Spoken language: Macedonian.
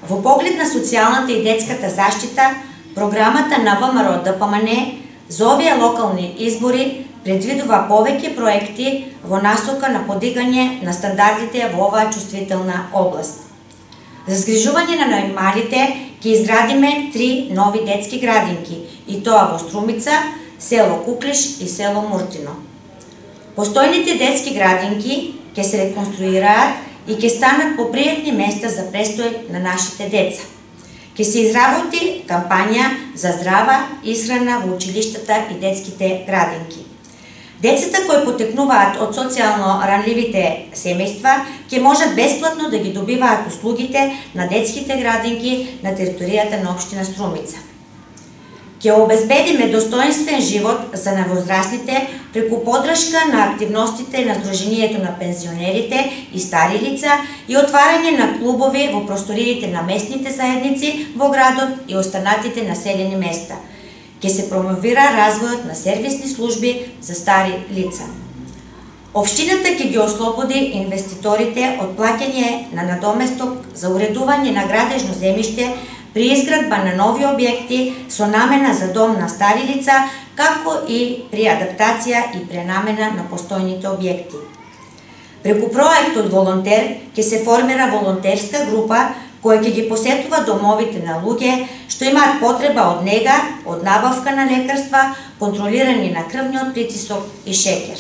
Во поглед на социјалната и детската заштита, програмата на ВМРО ДПМН за овие локални избори предвидува повеќе проекти во насока на подигање на стандардите во оваа чувствителна област. За згрижување на најмалите ќе изградиме 3 нови детски градинки, и тоа во Струмица, село Куклиш и село Муртино. Постојните детски градинки ќе се реконструираат и ќе станат попријатни места за престој на нашите деца. Ќе се изработи кампања за здрава исхрана во училиштата и детските градинки. Децата кои потекнуваат од социјално ранливите семејства ќе можат бесплатно да ги добиваат услугите на детските градинки на територијата на општина Струмица. Ќе обезбедиме достоинствен живот за навозрастните преку подршка на активностите на Сдруженијето на пензионерите и стари лица и отварање на клубови во просториите на местните заедници во градот и останатите населени места. Ќе се промовира развојот на сервисни служби за стари лица. Општината ќе ги ослободи инвеститорите од плаќање на надоместок за уредување на градежно земјиште при изградба на нови објекти со намена за дом на стари лица, како и при адаптација и пренамена на постојните објекти. Преку проектот Волонтер ќе се формира волонтерска група која ќе ги посетува домовите на луѓе што имаат потреба од нега, од набавка на лекарства, контролирање на крвниот притисок и шеќер.